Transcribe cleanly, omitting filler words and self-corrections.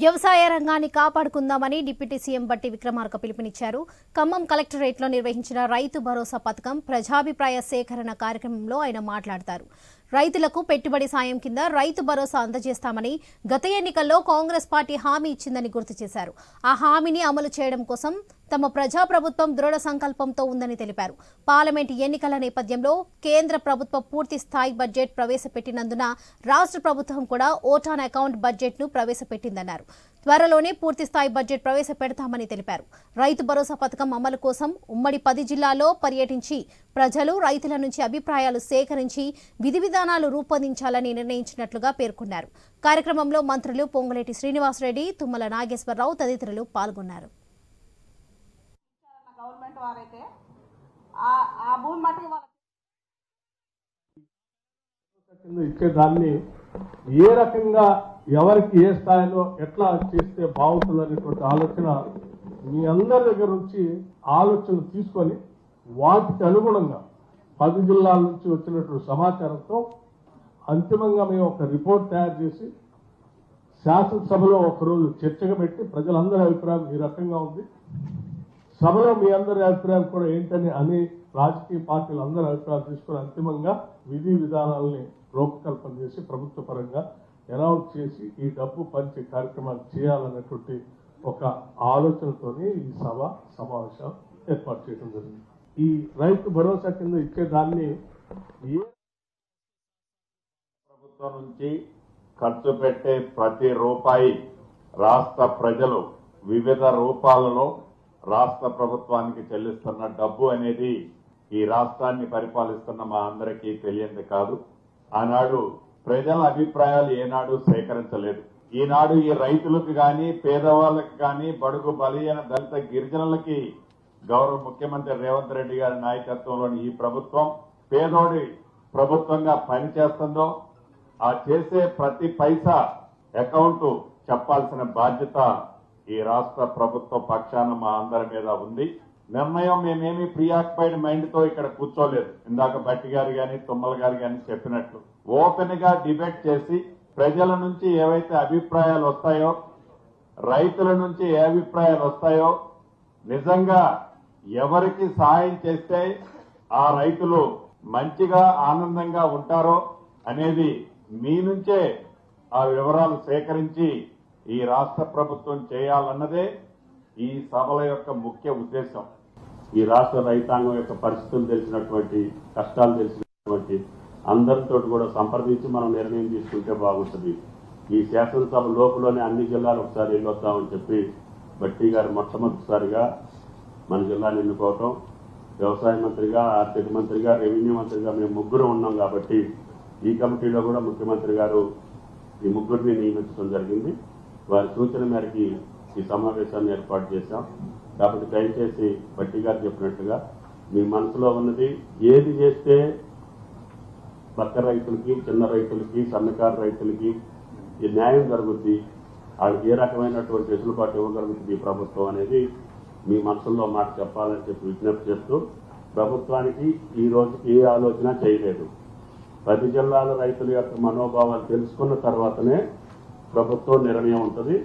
వ్యవసాయ రంగాన్ని కాపాడుకుందామని deputy CM బట్టి విక్రమార్క పిలుపునిచ్చారు. ఖమ్మం కలెక్టరేట్లో నిర్వహించిన రైతు భరోసా పథకం ప్రజాభిప్రాయ సేకరణ కార్యక్రమంలో ఆయన మాట్లాడతారు. రైతులకు పెట్టుబడి సాయం కింద రైతు భరోసా అందజేస్తామని గత ఎన్నికల్లో కాంగ్రెస్ పార్టీ హామీ ఇచ్చిందని గుర్తు చేశారు. ఆ హామీని అమలు చేయడం కోసం తమ ప్రజాప్రభుత్వం దృఢ సంకల్పంతో ఉందని తెలిపారు. పార్లమెంటు ఎన్నికల నేపథ్యంలో కేంద్ర ప్రభుత్వం పూర్తి స్థాయి బడ్జెట్ ప్రవేశపెట్టినందున రాష్ట్ర ప్రభుత్వం కూడా ఓట్ ఆన్ అకౌంట్ బడ్జెట్ను ప్రవేశపెట్టిందన్నారు. త్వరలోనే పూర్తి స్థాయి బడ్జెట్ ప్రవేశపెడతామని తెలిపారు. రైతు భరోసా పథకం అమలు కోసం ఉమ్మడి 10 జిల్లాల్లో పర్యటించి ప్రజలు, రైతుల నుంచి అభిప్రాయాలు సేకరించి విధి విధానాలు రూపొందించాలని నిర్ణయించినట్లుగా పేర్కొన్నారు. కార్యక్రమంలో మంత్రులు పొంగులేటి శ్రీనివాసరెడ్డి, తుమ్మల నాగేశ్వరరావు తదితరులు పాల్గొన్నారు. ఇచ్చేదాన్ని ఏ రకంగా ఎవరికి ఏ స్థాయిలో ఎట్లా చేస్తే బాగుంటుందనేటువంటి ఆలోచన మీ అందరి దగ్గర నుంచి ఆలోచన తీసుకొని వాటికి అనుగుణంగా 10 జిల్లాల నుంచి వచ్చినటువంటి సమాచారంతో అంతిమంగా మేము ఒక రిపోర్ట్ తయారు చేసి శాసనసభలో ఒకరోజు చర్చగా పెట్టి ప్రజలందరి అభిప్రాయం ఈ రకంగా ఉంది, సభలో మీ అందరి అభిప్రాయం కూడా ఏంటని అని రాజకీయ పార్టీలు అందరి అభిప్రాయాలు తీసుకుని అంతిమంగా విధి విధానాలని రూపకల్పన చేసి ప్రభుత్వ పరంగా అనౌన్స్ చేసి ఈ డబ్బు పంచే కార్యక్రమాలు చేయాలన్నటువంటి ఒక ఆలోచనతోనే ఈ సమావేశం ఏర్పాటు చేయడం జరిగింది. ఈ రైతు భరోసా కింద ఇచ్చేదాన్ని ప్రభుత్వం నుంచి ఖర్చు పెట్టే ప్రతి రూపాయి రాష్ట్ర ప్రజలు వివిధ రూపాలలో రాష్ట్ర ప్రభుత్వానికి చెల్లిస్తున్న డబ్బు అనేది ఈ రాష్ట్రాన్ని పరిపాలిస్తున్న మా అందరికీ తెలియంది కాదు. ఆనాడు ప్రజల అభిప్రాయాలు ఏనాడు సేకరించలేదు. ఈనాడు ఈ రైతులకు గాని, పేదవాళ్లకు గాని, బడుగు బలహీన దళిత గిరిజనులకి గౌరవ ముఖ్యమంత్రి రేవంత్ రెడ్డి గారి నాయకత్వంలోని ఈ ప్రభుత్వం పేదోడి ప్రభుత్వంగా పనిచేస్తుందో ఆ చేసే ప్రతి పైసా అకౌంట్ చెప్పాల్సిన బాధ్యత ఈ రాష్ట్ర ప్రభుత్వ పక్షాన మా అందరి మీద ఉంది. నిర్ణయం మేమేమి ప్రియాక్యుపైడ్ మైండ్ తో ఇక్కడ కూర్చోలేదు. ఇందాక బట్టి గారు గాని, తుమ్మల గారు గాని చెప్పినట్లు ఓపెన్ గా డిబేట్ చేసి ప్రజల నుంచి ఏవైతే అభిప్రాయాలు వస్తాయో, రైతుల నుంచి ఏ అభిప్రాయాలు వస్తాయో, నిజంగా ఎవరికి సహాయం చేస్తే ఆ రైతులు మంచిగా ఆనందంగా ఉంటారో అనేది మీ నుంచే ఆ వివరాలు సేకరించి ఈ రాష్ట్ర ప్రభుత్వం చేయాలన్నదే ఈ సభల యొక్క ముఖ్య ఉద్దేశం. ఈ రాష్ట్ర రైతాంగం యొక్క పరిస్థితులు తెలిసినటువంటి, కష్టాలు తెలిసినటువంటి అందరితో కూడా సంప్రదించి మనం నిర్ణయం తీసుకుంటే బాగుంటుంది. ఈ శాసనసభ లోపులోనే అన్ని జిల్లాలు ఒకసారి వెళ్ళొద్దామని చెప్పి బట్టి గారు మొట్టమొదటిసారిగా మన జిల్లాను ఎన్నుకోవటం, వ్యవసాయ మంత్రిగా, ఆర్థిక మంత్రిగా, రెవెన్యూ మంత్రిగా మేము ముగ్గురు ఉన్నాం కాబట్టి ఈ కమిటీలో కూడా ముఖ్యమంత్రి గారు ఈ ముగ్గురిని నియమించడం జరిగింది. వారి సూచన మేరకి ఈ సమావేశాన్ని ఏర్పాటు చేశాం. కాబట్టి దయచేసి బట్టి గారు చెప్పినట్టుగా మీ మనసులో ఉన్నది ఏది చేస్తే పక్క రైతులకి, చిన్న రైతులకి, సన్నకారు రైతులకి ఈ న్యాయం జరుగుద్ది, వాళ్ళకి ఏ రకమైనటువంటి వెసులుబాటు ఇవ్వగలుగుతుంది ఈ ప్రభుత్వం అనేది మీ మనసులో మాట చెప్పాలని చెప్పి విజ్ఞప్తి చేస్తూ, ప్రభుత్వానికి ఈ రోజుకి ఏ ఆలోచన చేయలేదు. 10 జిల్లాల రైతుల యొక్క మనోభావాలు తెలుసుకున్న తర్వాతనే ప్రభుత్వం నిర్ణయం ఉంటుంది.